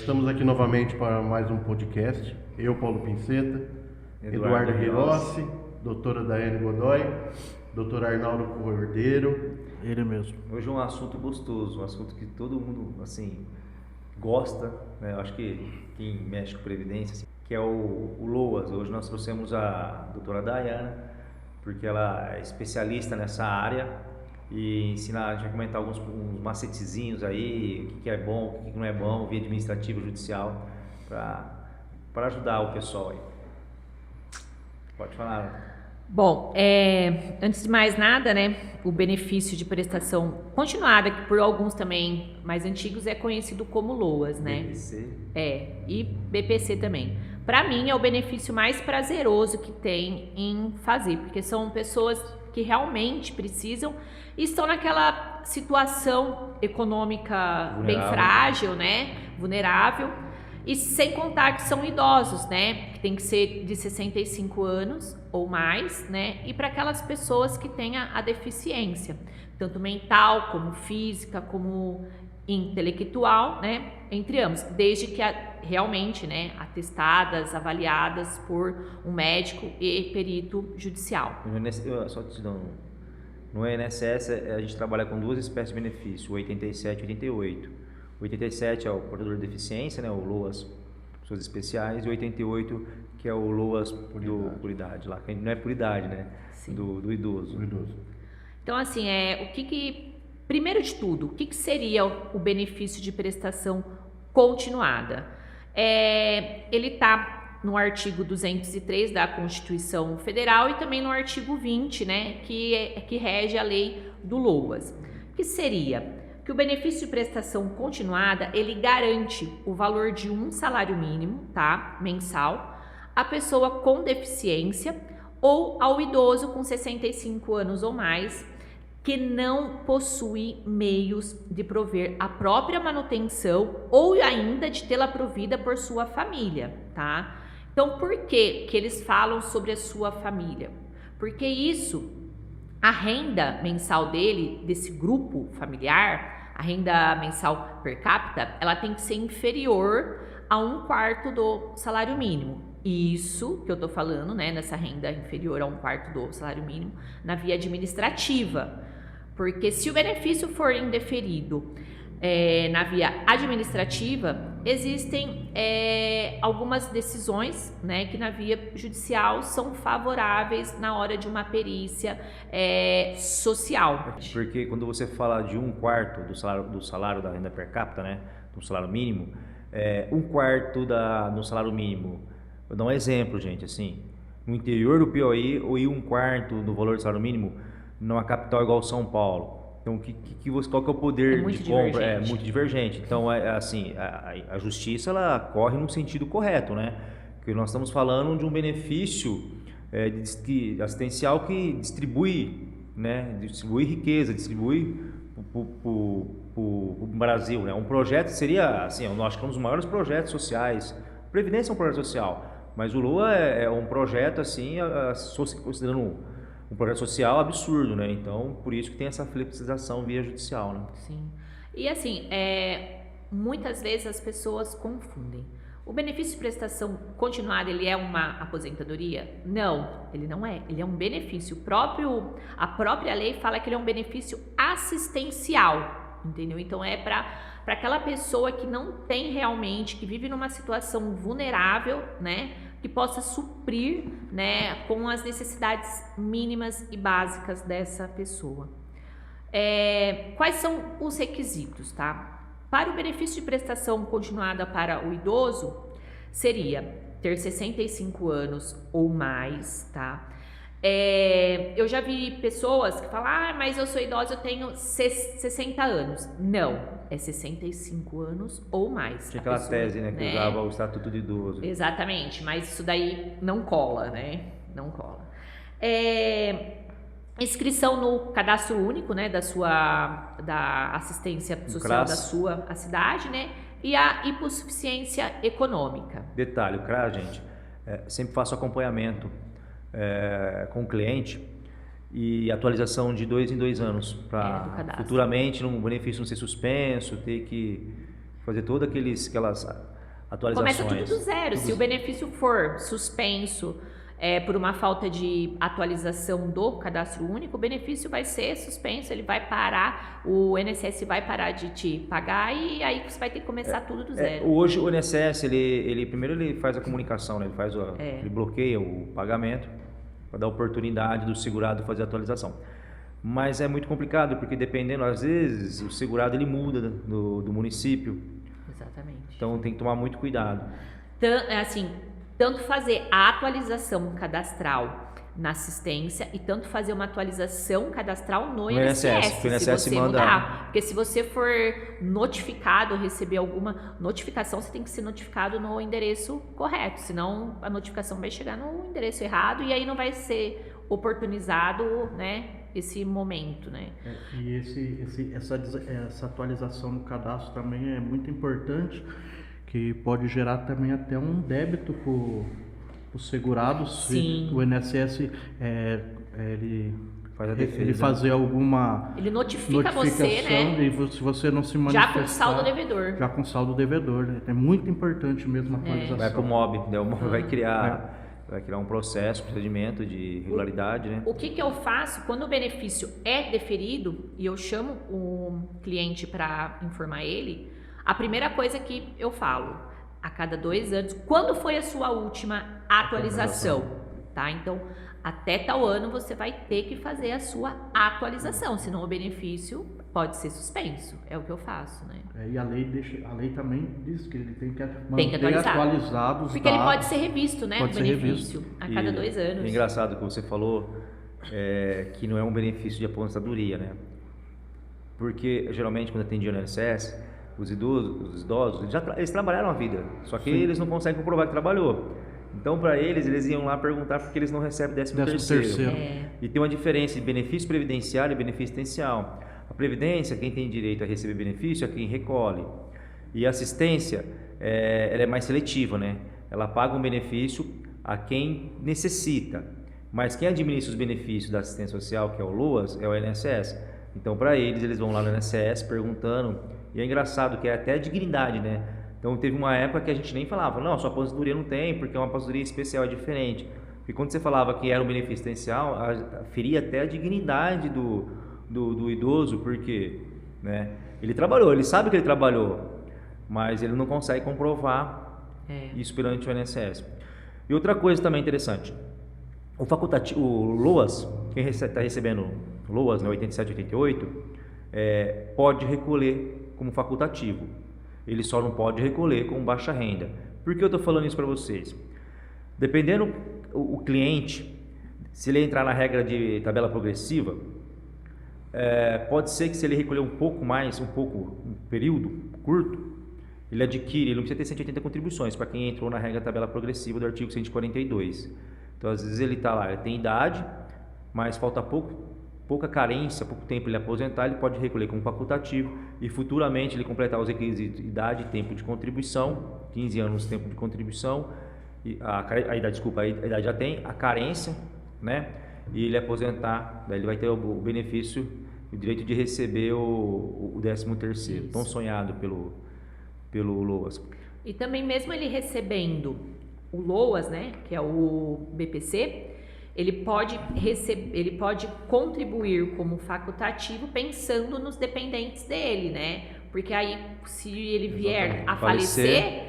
Estamos aqui novamente para mais um podcast. Eu, Paulo Pinceta, Eduardo Hirossi, doutora Daiane Godoy, doutor Arnaldo Cordeiro. Ele mesmo. Hoje é um assunto gostoso, um assunto que todo mundo, assim, gosta, né? Eu acho que quem mexe com previdência, assim, que é o LOAS. Hoje nós trouxemos a doutora Daiane, porque ela é especialista nessa área e ensina, a gente vai comentar uns macetezinhos aí, o que é bom, o que não é bom, via administrativa, judicial, para ajudar o pessoal aí. Pode falar. Bom, antes de mais nada, né, o benefício de prestação continuada, que por alguns também mais antigos é conhecido como LOAS, né? BPC. E BPC também. Para mim é o benefício mais prazeroso que tem em fazer, porque são pessoas que realmente precisam e estão naquela situação econômica bem frágil, né? Vulnerável. E sem contar que são idosos, né? Que tem que ser de 65 anos ou mais, né? E para aquelas pessoas que têm a deficiência, tanto mental, como física, como intelectual, né? Entre ambos, desde que realmente, né? Atestadas, avaliadas por um médico e perito judicial. Só te dando, no INSS a gente trabalha com duas espécies de benefício, o 87 e 88. O 87 é o portador de deficiência, né, o LOAS, pessoas especiais, e o 88 que é o LOAS por idade, lá, que não é por idade, né, do idoso. Então, assim, primeiro de tudo, o que seria o benefício de prestação continuada? Ele está no artigo 203 da Constituição Federal e também no artigo 20, né, que rege a lei do LOAS. O que seria? Que o benefício de prestação continuada, ele garante o valor de um salário mínimo, tá, mensal, à pessoa com deficiência ou ao idoso com 65 anos ou mais, que não possui meios de prover a própria manutenção ou ainda de tê-la provida por sua família, tá? Então, por que eles falam sobre a sua família? Porque a renda mensal desse grupo familiar, a renda mensal per capita, ela tem que ser inferior a 1/4 do salário mínimo. Isso que eu tô falando, né, nessa renda inferior a 1/4 do salário mínimo, na via administrativa. Porque se o benefício for indeferido na via administrativa, existem algumas decisões, né, que na via judicial são favoráveis na hora de uma perícia social. Porque quando você fala de 1/4 do salário da renda per capita, né, do salário mínimo, 1/4 do salário mínimo, vou dar um exemplo, gente, assim, no interior do Piauí, ou 1/4 do valor do salário mínimo numa capital igual São Paulo. Então, qual que é o poder de compra? É muito divergente. Então, assim, a justiça, ela corre no sentido correto, né? Porque nós estamos falando de um benefício assistencial que distribui, né? Distribui riqueza, distribui para o Brasil, né? Um projeto seria, assim, eu acho que é um dos maiores projetos sociais. A Previdência é um projeto social, mas o LOA é um projeto, assim, considerando um projeto social absurdo, né? Então, por isso que tem essa flexibilização via judicial, né? Sim. E assim, muitas vezes as pessoas confundem. O benefício de prestação continuada, ele é uma aposentadoria? Não, ele não é. Ele é um benefício a própria lei fala que ele é um benefício assistencial, entendeu? Então, é para aquela pessoa que não tem realmente, que vive numa situação vulnerável, né? Que possa suprir, né, com as necessidades mínimas e básicas dessa pessoa. Quais são os requisitos, tá? Para o benefício de prestação continuada para o idoso, seria ter 65 anos ou mais, tá? Eu já vi pessoas que falam, mas eu sou idosa, eu tenho 60 anos. Não, é 65 anos ou mais. Tinha aquela tese, né, que usava o estatuto de idoso. Exatamente, mas isso daí não cola, né? Não cola. Inscrição no cadastro único, né, da assistência social da sua cidade, né? E a hipossuficiência econômica. Detalhe, o CRAS, gente, sempre faço acompanhamento com o cliente e atualização de 2 em 2 anos para futuramente um benefício não ser suspenso, ter que fazer todas aquelas atualizações. Começa tudo do zero. Se o benefício for suspenso por uma falta de atualização do cadastro único, o benefício vai ser suspenso, ele vai parar, o INSS vai parar de te pagar e aí você vai ter que começar tudo do zero. Hoje o INSS, ele primeiro ele faz a comunicação, né? Ele bloqueia o pagamento para dar oportunidade do segurado fazer a atualização. Mas é muito complicado, porque dependendo, às vezes, o segurado ele muda do município. Exatamente. Então tem que tomar muito cuidado. Tanto fazer a atualização cadastral na assistência e tanto fazer uma atualização cadastral no INSS. O INSS se você manda... mudar. Porque se você for notificado, receber alguma notificação, você tem que ser notificado no endereço correto, senão a notificação vai chegar no endereço errado e aí não vai ser oportunizado, né, esse momento, né? E essa atualização no cadastro também é muito importante, que pode gerar também até um débito para o segurado. Sim. Se o INSS ele faz a defesa. Ele fazer alguma ele notifica você, né? E se você não se manifestar, já com saldo devedor. Já com saldo devedor, né? É muito importante mesmo a atualização. Vai para o MOB, né? O MOB vai criar um processo, procedimento de regularidade, né? O que eu faço quando o benefício é deferido e eu chamo o cliente para informar ele? A primeira coisa que eu falo, a cada 2 anos, quando foi a sua última atualização, tá? Então, até tal ano você vai ter que fazer a sua atualização, senão o benefício pode ser suspenso. É o que eu faço, né? E a lei também diz que ele tem que manter atualizados os porque dados. ele pode ser revisto, né? O benefício a cada 2 anos. É engraçado que você falou que não é um benefício de aposentadoria, né? Porque geralmente quando atendia no INSS, os idosos, eles trabalharam a vida, só que eles não conseguem comprovar que trabalhou. Então, para eles iam lá perguntar por que eles não recebem 13º. E tem uma diferença de benefício previdenciário e benefício assistencial. A previdência, quem tem direito a receber benefício é quem recolhe. E a assistência, ela é mais seletiva, né? Ela paga um benefício a quem necessita. Mas quem administra os benefícios da assistência social, que é o LOAS, é o INSS. Então, para eles vão lá no INSS perguntando. E é engraçado que é até dignidade, né? Então, teve uma época que a gente nem falava, não, sua aposentadoria não tem, porque uma aposentadoria especial é diferente. Porque quando você falava que era um benefício assistencial, feria até a dignidade do idoso, porque, né, ele trabalhou, ele sabe que ele trabalhou, mas ele não consegue comprovar isso perante o INSS. E outra coisa também interessante, o LOAS, quem está recebendo LOAS, né, 87, 88, pode recolher como facultativo. Ele só não pode recolher com baixa renda. Por que eu estou falando isso para vocês? Dependendo o cliente, se ele entrar na regra de tabela progressiva, pode ser que se ele recolher um pouco mais, um período curto, ele adquire, ele não precisa ter 180 contribuições para quem entrou na regra tabela progressiva do artigo 142. Então, às vezes ele está lá, ele tem idade, mas falta pouca carência, pouco tempo ele aposentar, ele pode recolher como facultativo e futuramente ele completar os requisitos de idade e tempo de contribuição, 15 anos de tempo de contribuição, a idade já tem, a carência, né? E ele aposentar, daí ele vai ter o benefício, o direito de receber o 13º, tão sonhado pelo LOAS. E também mesmo ele recebendo o LOAS, né, que é o BPC, ele pode contribuir como facultativo pensando nos dependentes dele, né? Porque aí, se ele vier a falecer,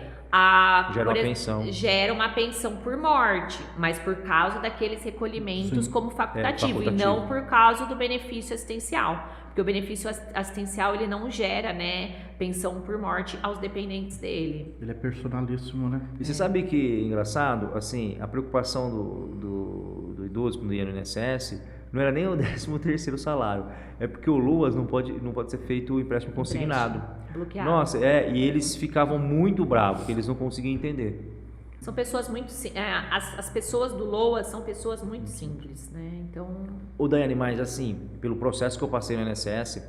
gera uma pensão por morte, mas por causa daqueles recolhimentos como facultativo, e não por causa do benefício assistencial. Porque o benefício assistencial ele não gera, né, pensão por morte aos dependentes dele. Ele é personalíssimo, né? E você sabe que, engraçado, assim, a preocupação do idoso quando ia no INSS não era nem o 13º salário, é porque o LOAS não pode ser feito o empréstimo consignado. Bloqueado. Nossa, e eles ficavam muito bravos, que eles não conseguiam entender. São pessoas muito as pessoas do LOAS são pessoas muito simples, né? Então, Ô Daiane, mas assim, pelo processo que eu passei no INSS,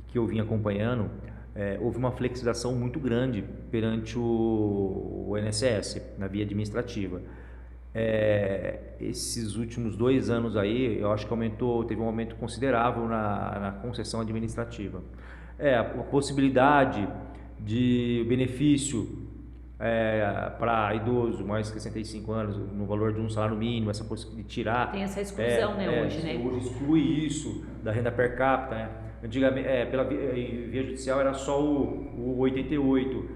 que eu vim acompanhando, houve uma flexibilização muito grande perante o INSS, na via administrativa. Esses últimos 2 anos aí, eu acho que teve um aumento considerável na concessão administrativa. A possibilidade de benefício para idoso mais de 65 anos, no valor de um salário mínimo, essa possibilidade de tirar. Tem essa exclusão, né, hoje, né? Hoje exclui isso da renda per capita, né? Antigamente, pela via judicial era só o 88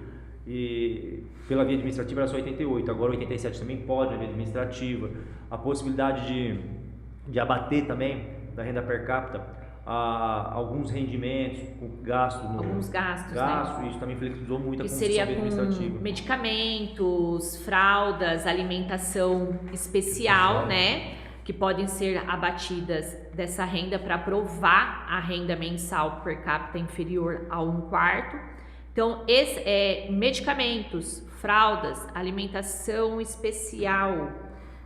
e pela via administrativa era só 88, agora 87 também pode a via administrativa. A possibilidade de abater também da renda per capita alguns rendimentos, alguns gastos, né? Isso também flexibilizou muito a condição administrativa. Com medicamentos, fraldas, alimentação especial, né? Que podem ser abatidas dessa renda para provar a renda mensal per capita inferior a 1/4. Então, medicamentos, fraldas, alimentação especial.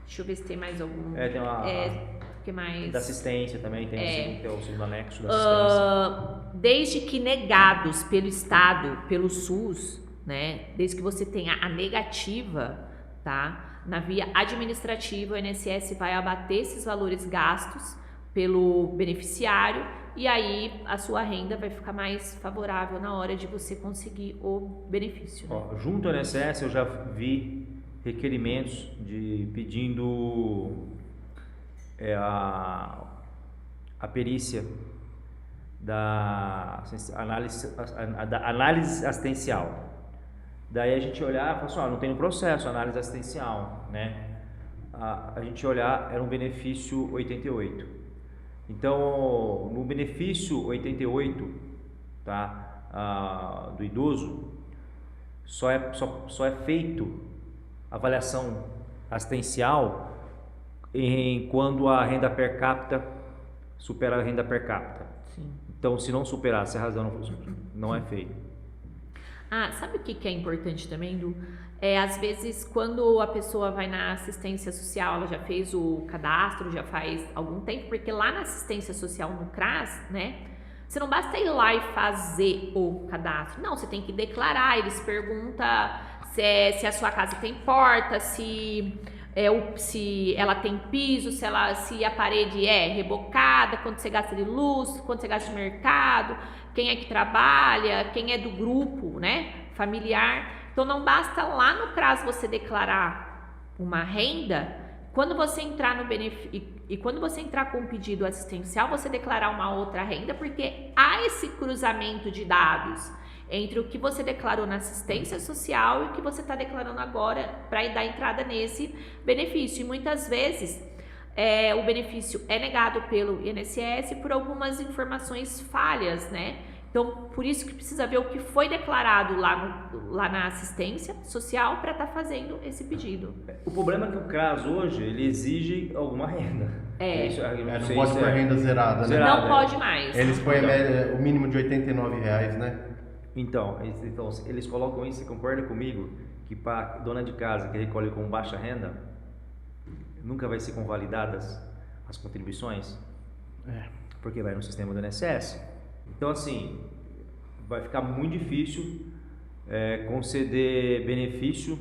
Deixa eu ver se tem mais algum. Tem uma. Que mais? Da assistência também, tem o segundo anexo da assistência. Desde que negados pelo Estado, pelo SUS, né? Desde que você tenha a negativa, tá? Na via administrativa, o INSS vai abater esses valores gastos pelo beneficiário e aí a sua renda vai ficar mais favorável na hora de você conseguir o benefício. Né? Junto ao INSS eu já vi requerimentos pedindo a perícia da análise assistencial. Daí a gente olhar e falar assim, não tem no processo análise assistencial, né? A gente olhar, era um benefício 88. Então, no benefício 88, tá? Do idoso, só é feito avaliação assistencial quando a renda per capita supera a renda per capita. Sim. Então, se não superar, se a razão não é feita. Sabe o que é importante também, Du? Às vezes, quando a pessoa vai na assistência social, ela já fez o cadastro, já faz algum tempo, porque lá na assistência social, no CRAS, né? Você não basta ir lá e fazer o cadastro. Não, você tem que declarar, eles perguntam se a sua casa tem porta, se ela tem piso, se a parede é rebocada, quanto você gasta de luz, quanto você gasta de mercado, quem é que trabalha, quem é do grupo, né, familiar. Então não basta lá no CRAS você declarar uma renda, quando você entrar no benefício e quando você entrar com um pedido assistencial, você declarar uma outra renda, porque há esse cruzamento de dados entre o que você declarou na assistência social e o que você está declarando agora para dar entrada nesse benefício. E muitas vezes o benefício é negado pelo INSS por algumas informações falhas, né? Então, por isso que precisa ver o que foi declarado lá na assistência social para estar fazendo esse pedido. O problema é que o CRAS hoje, ele exige alguma renda. Não pode pôr renda zerada, né? Não pode mais. Eles põem o mínimo de R$89, né? Então, eles colocam isso, você concorda comigo, que para dona de casa que recolhe com baixa renda, nunca vai ser convalidadas as contribuições? Porque vai no sistema do INSS. Então, assim, vai ficar muito difícil conceder benefício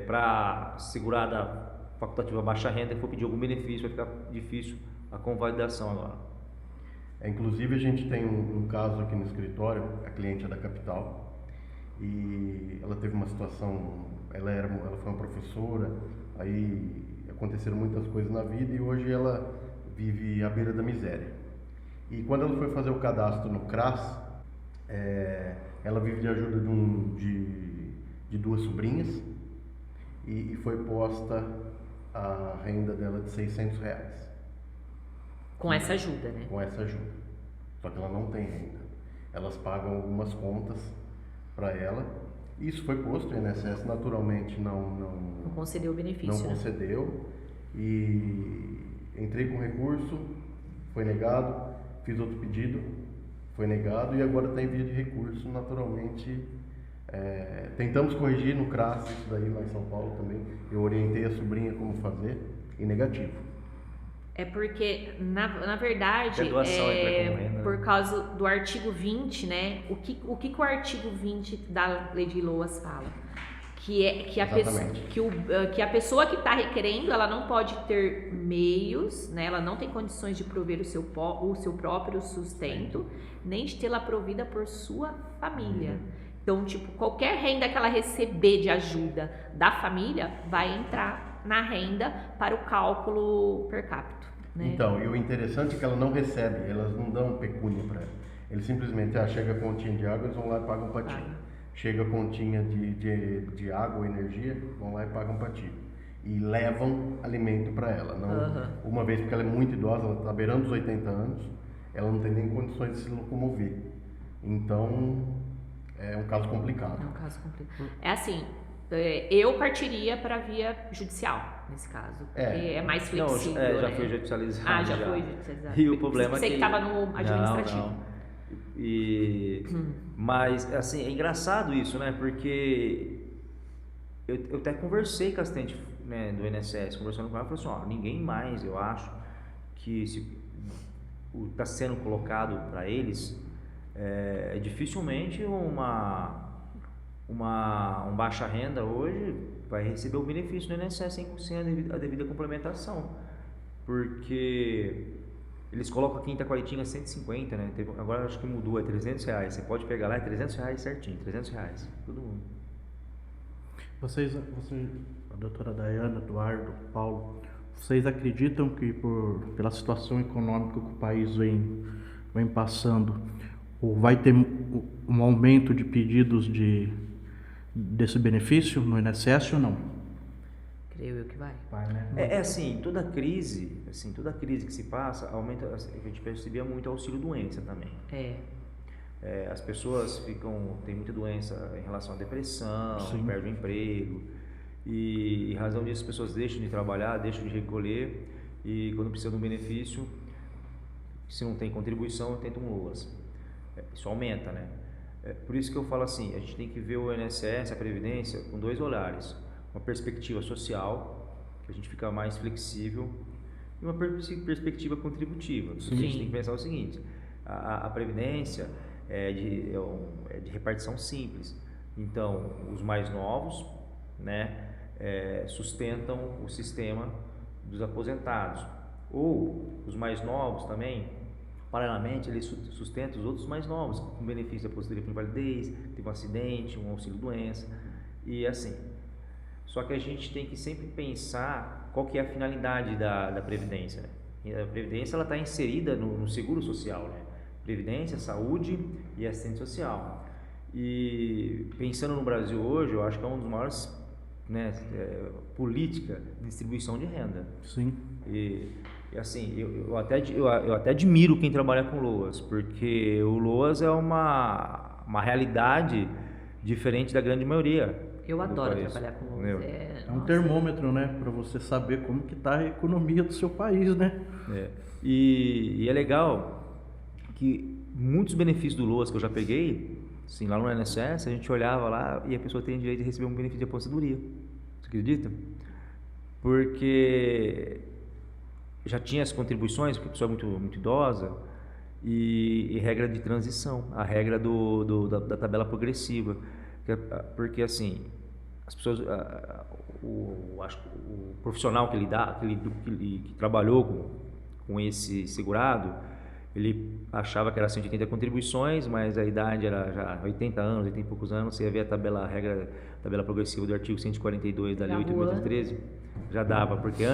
para segurada facultativa baixa renda, e for pedir algum benefício, vai ficar difícil a convalidação agora. Inclusive, a gente tem um caso aqui no escritório, a cliente é da capital, e ela teve uma situação, ela foi uma professora, aí aconteceram muitas coisas na vida e hoje ela vive à beira da miséria. E quando ela foi fazer o cadastro no CRAS, ela vive de ajuda de duas sobrinhas e foi posta a renda dela de R$600. Com essa ajuda, né? Com essa ajuda. Só que ela não tem renda. Elas pagam algumas contas para ela. Isso foi posto, o INSS naturalmente não concedeu o benefício. Não concedeu. E entrei com recurso, foi negado. Fiz outro pedido, foi negado. E agora está em via de recurso, naturalmente. Tentamos corrigir no CRAS, isso daí lá em São Paulo também. Eu orientei a sobrinha como fazer, e negativo. Porque, na verdade, por causa do artigo 20, né? O que o artigo 20 da Lei de LOAS fala? Que a pessoa que está requerendo, ela não pode ter meios, né? Ela não tem condições de prover o seu próprio sustento, nem de tê-la provida por sua família. Então, tipo, qualquer renda que ela receber de ajuda da família vai entrar na renda para o cálculo per capita, né? Então, e o interessante é que ela não recebe, elas não dão pecúnia para ela. Eles simplesmente, chega a continha de água, eles vão lá e pagam para ti. Chega a continha de água ou energia, vão lá e pagam para ti. E levam alimento para ela. Não, uma vez, porque ela é muito idosa, ela está beirando os 80 anos, ela não tem nem condições de se locomover. Então, é um caso complicado. É um caso complicado. É assim, eu partiria para a via judicial, nesse caso, porque é mais flexível. Não, já né? foi judicializado. Já foi judicializado. E o problema é que... Você que estava no administrativo. Não. Mas, assim, é engraçado isso, né? Porque eu até conversei com a assistente, né, do INSS, conversando com ela, falou assim, ninguém mais, eu acho, que está sendo colocado para eles, dificilmente um baixa renda hoje vai receber o benefício do INSS sem a devida complementação, porque eles colocam a quinta qualitinha 150, né? Agora acho que mudou, é R$300. Você pode pegar lá, é R$300 certinho, R$300, todo mundo. Vocês, a doutora Daiana, Eduardo, Paulo, vocês acreditam que pela situação econômica que o país vem passando, vai ter um aumento de pedidos desse benefício no INSS ou não? Creio eu que vai. Vai, né? Assim, toda crise que se passa, aumenta, a gente percebia muito auxílio doença também. As pessoas tem muita doença em relação à depressão, perdem o emprego, e em razão disso as pessoas deixam de trabalhar, deixam de recolher, e quando precisam de um benefício, se não tem contribuição, tentam LOAS. Isso aumenta, né? Por isso que eu falo assim, a gente tem que ver o INSS, a Previdência, com dois olhares. Uma perspectiva social, que a gente fica mais flexível, e uma perspectiva contributiva. A gente tem que pensar o seguinte, a Previdência é de repartição simples. Então, os mais novos, né, sustentam o sistema dos aposentados. Ou os mais novos também, paralelamente, eles sustentam os outros mais novos, com benefício de aposentadoria por invalidez, teve um acidente, um auxílio doença, e assim. Só que a gente tem que sempre pensar qual que é a finalidade da Previdência, né? E a Previdência está inserida no Seguro Social, né? Previdência, Saúde e Assistência Social. E pensando no Brasil hoje, eu acho que é um dos maiores, né, política de distribuição de renda. Sim. E assim, eu até admiro quem trabalha com LOAS, porque o LOAS é uma realidade diferente da grande maioria. Eu adoro trabalhar com LOAS. É um termômetro, né, para você saber como que está a economia do seu país, né? E é legal que muitos benefícios do LOAS que eu já peguei, assim, lá no INSS, a gente olhava lá e a pessoa tem direito de receber um benefício de aposentadoria. Você acredita? Porque já tinha as contribuições, porque a pessoa é muito idosa, e regra de transição, a regra da tabela progressiva. Porque assim, as pessoas, acho que o profissional que trabalhou com esse segurado, ele achava que era 180 contribuições, mas a idade era já 80 anos, 80 e poucos anos, você ia ver a tabela progressiva do artigo 142 da Lei 8.813, já dava, porque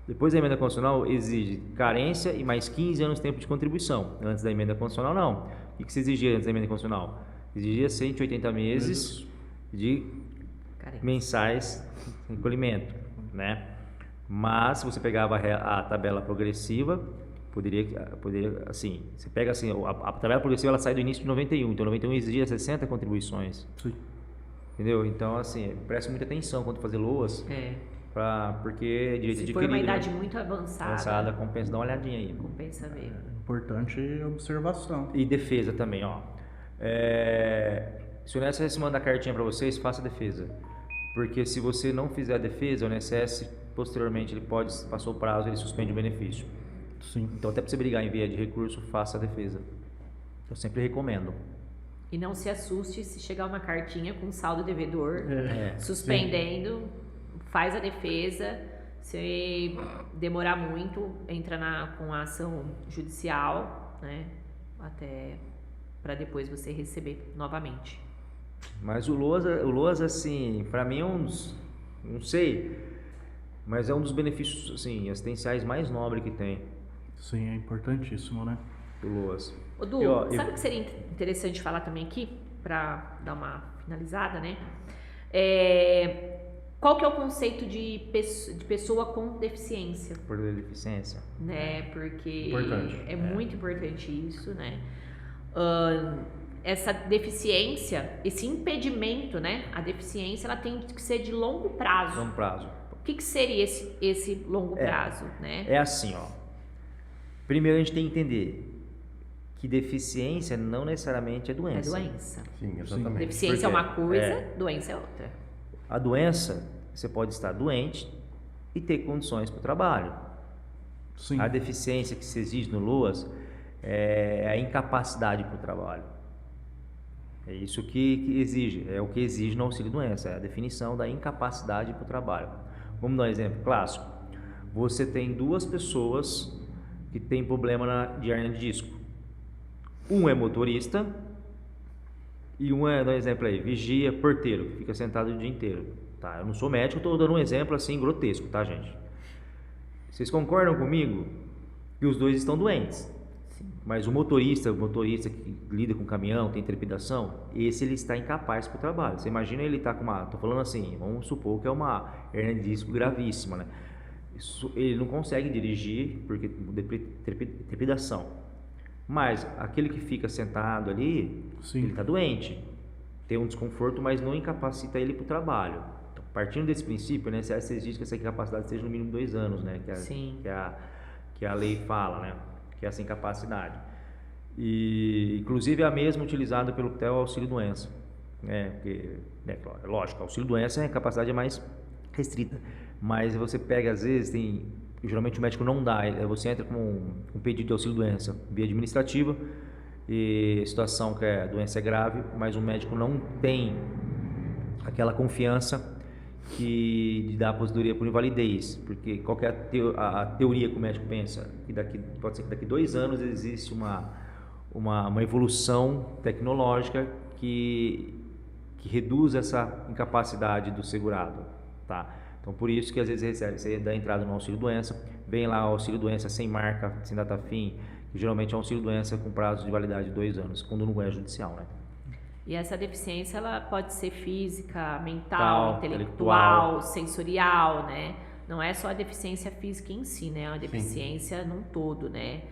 depois da emenda constitucional exige carência e mais 15 anos de tempo de contribuição. Antes da emenda constitucional, não. O que se exigia antes da emenda constitucional? Exigia 180 meses de mensais de recolhimento, né? Mas se você pegava a tabela progressiva, poderia assim, você pega assim, a tabela progressiva ela sai do início de 91, então 91 exigia 60 contribuições. Sim. Entendeu? Então assim, preste muita atenção quando fazer LOAS. Porque direito de se for uma idade muito avançada, compensa, dá uma olhadinha aí. Compensa ver. Importante observação. E defesa também, ó. Se o INSS manda a cartinha para vocês, faça a defesa. Porque se você não fizer a defesa, o INSS, posteriormente, ele passou o prazo, ele suspende o benefício. Sim. Então, até para você brigar em via de recurso, faça a defesa. Eu sempre recomendo. E não se assuste se chegar uma cartinha com saldo devedor, suspendendo, faz a defesa. Se demorar muito, entra com a ação judicial, né? Até para depois você receber novamente. Mas o LOAS assim, para mim é um dos, não sei, mas é um dos benefícios assim, assistenciais mais nobres que tem, Sim, é importantíssimo, né? o LOAS. Ô, Du, sabe o que seria interessante falar também aqui, para dar uma finalizada, né? Qual que é o conceito de pessoa com deficiência? Por deficiência. Né? Porque Importante. é muito importante isso, né? Essa deficiência, esse impedimento, né? A deficiência, ela tem que ser de longo prazo. Longo prazo. O que seria esse longo prazo, né? É assim, ó. Primeiro a gente tem que entender que deficiência não necessariamente é É doença. doença. Sim, exatamente. Deficiência é Porque uma coisa, doença é outra. A doença, você pode estar doente e ter condições para o trabalho. Sim. A deficiência que se exige no LOAS é a incapacidade para o trabalho. É isso que exige, é o que exige no auxílio-doença, é a definição da incapacidade para o trabalho. Vamos dar um exemplo clássico. Você tem duas pessoas que têm problema de hernia de disco. Um é motorista e um é, dá um exemplo aí, vigia, porteiro, que fica sentado o dia inteiro. Tá? Eu não sou médico, estou dando um exemplo assim grotesco, tá, gente? Vocês concordam comigo que os dois estão doentes? Mas o motorista que lida com caminhão, tem trepidação, esse ele está incapaz para o trabalho. Você imagina ele estar com tô falando assim, vamos supor que é uma hernia de disco gravíssima, né? Ele não consegue dirigir porque trepidação. Mas aquele que fica sentado ali, Sim. ele está doente, tem um desconforto, mas não incapacita ele para o trabalho. Então, partindo desse princípio, né, se exige que essa incapacidade seja no mínimo 2 anos, né, que a lei fala, né, que é essa incapacidade. E inclusive é a mesma utilizada pelo auxílio-doença, né, porque, né, lógico, auxílio-doença a capacidade é mais restrita, mas você pega às vezes geralmente o médico não dá, você entra com um pedido de auxílio-doença via administrativa e situação que a doença é grave, mas o médico não tem aquela confiança de dar a aposentadoria por invalidez, porque qual que é a teoria que o médico pensa? Que pode ser que daqui 2 anos existe uma evolução tecnológica que reduz essa incapacidade do segurado, tá? Então, por isso que às vezes você dá entrada no auxílio-doença, vem lá o auxílio-doença sem marca, sem data fim, que geralmente é um auxílio-doença com prazo de validade de 2 anos, quando não é judicial, né? E essa deficiência, ela pode ser física, mental, intelectual, intelectual, sensorial, né? Não é só a deficiência física em si, né? É uma deficiência num todo, né?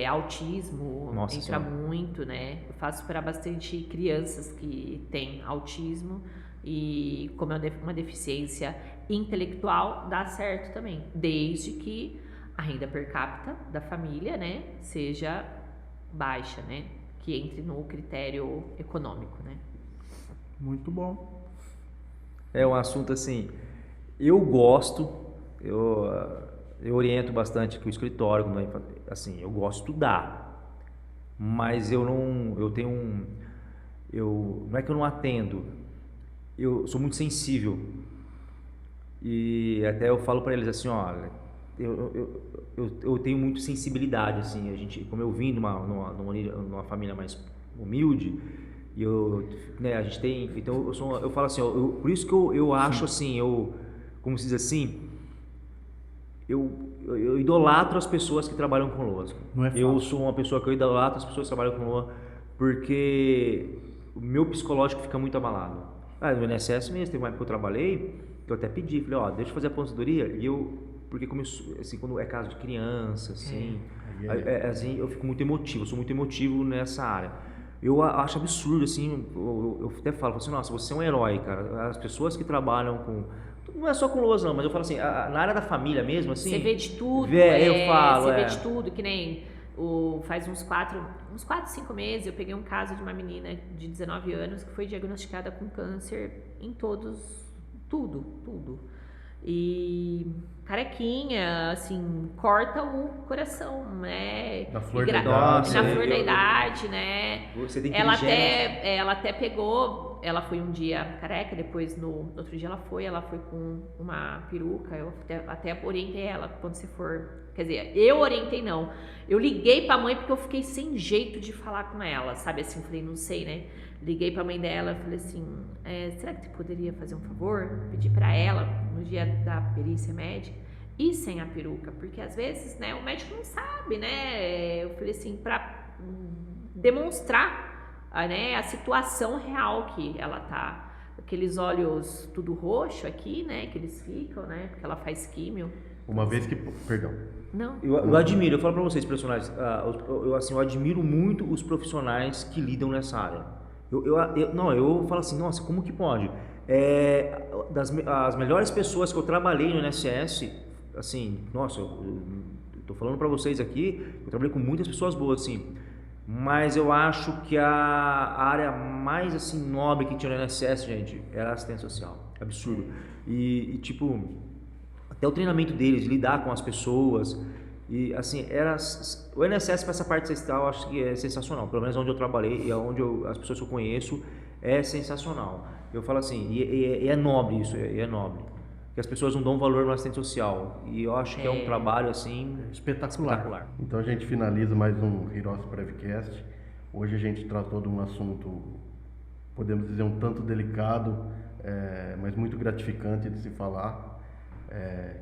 Autismo entra muito, né? Eu faço para bastante crianças que têm autismo e como é uma deficiência intelectual, dá certo também, desde que a renda per capita da família, né, seja baixa, né? Que entre no critério econômico, né? Muito bom. É um assunto assim, eu gosto, eu oriento bastante aqui o escritório, assim, eu gosto de estudar, mas não é que eu não atendo, eu sou muito sensível e até eu falo para eles assim, olha, eu tenho muito sensibilidade, assim, como eu vim numa família mais humilde, e a gente tem, então eu falo assim, por isso que eu acho assim, como se diz assim, eu idolatro as pessoas que trabalham com LOAS. Não é fácil. Eu sou uma pessoa que eu idolatro as pessoas que trabalham com LOAS, porque o meu psicológico fica muito abalado. No INSS mesmo, teve uma época que eu trabalhei, eu até pedi, falei, deixa eu fazer a aposentadoria, porque assim, quando é caso de criança, assim, assim, eu fico muito emotivo, eu sou muito emotivo nessa área. Eu acho absurdo, assim, eu até falo assim, nossa, você é um herói, cara. As pessoas que trabalham com... Não é só com LOAS, não, mas eu falo assim, na área da família mesmo, assim... Você vê de tudo, eu falo, você vê de tudo, que nem... faz uns 4, 5 meses, eu peguei um caso de uma menina de 19 anos que foi diagnosticada com câncer em tudo. E carequinha, assim, corta o coração, né? Na flor E da idade, na né? flor da idade, né? Você tem Ela inteligência. ela até pegou, ela foi um dia careca, depois no outro dia ela foi com uma peruca, eu até orientei ela, quando você for, quer dizer, eu orientei não, eu liguei pra mãe porque eu fiquei sem jeito de falar com ela, sabe assim, falei, não sei, né, liguei pra mãe dela, falei assim, será que você poderia fazer um favor, pedir pra ela, no dia da perícia médica, e sem a peruca, porque às vezes, né, o médico não sabe, né, eu falei assim, pra demonstrar, né, a situação real que ela tá, aqueles olhos tudo roxo aqui, né, que eles ficam, né, porque ela faz químio. Uma vez que... Perdão. Não. Eu admiro, eu falo pra vocês, profissionais, eu admiro muito os profissionais que lidam nessa área. Eu falo assim, nossa, como que pode? As melhores pessoas que eu trabalhei no INSS, assim, nossa, eu tô falando pra vocês aqui, eu trabalhei com muitas pessoas boas, assim, mas eu acho que a área mais, assim, nobre que tinha no INSS, gente, era a assistência social. Absurdo. E tipo, até o treinamento deles, de lidar com as pessoas, e assim, o INSS para essa parte assistencial eu acho que é sensacional, pelo menos onde eu trabalhei e onde as pessoas que eu conheço, é sensacional. Eu falo assim, e é nobre isso, é nobre. Que as pessoas não dão valor no assistente social, e eu acho que é um trabalho assim espetacular. Então a gente finaliza mais um Heroes Prevcast. Hoje a gente tratou de um assunto, podemos dizer, um tanto delicado, mas muito gratificante de se falar,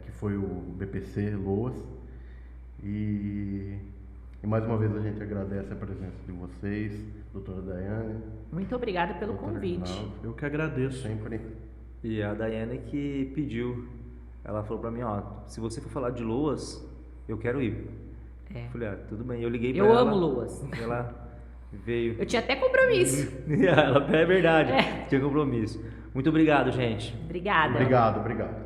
que foi o BPC Loas. E mais uma vez a gente agradece a presença de vocês, doutora Daiane. Muito obrigada pelo doutor convite. Arnaldo. Eu que agradeço. Sempre. E a Daiane que pediu, ela falou pra mim, ó, se você for falar de luas, eu quero ir. Eu falei, tudo bem. Eu liguei pra ela. Eu amo luas. Ela veio. Eu tinha até compromisso. É verdade, tinha compromisso. Muito obrigado, gente. Obrigada. Obrigado.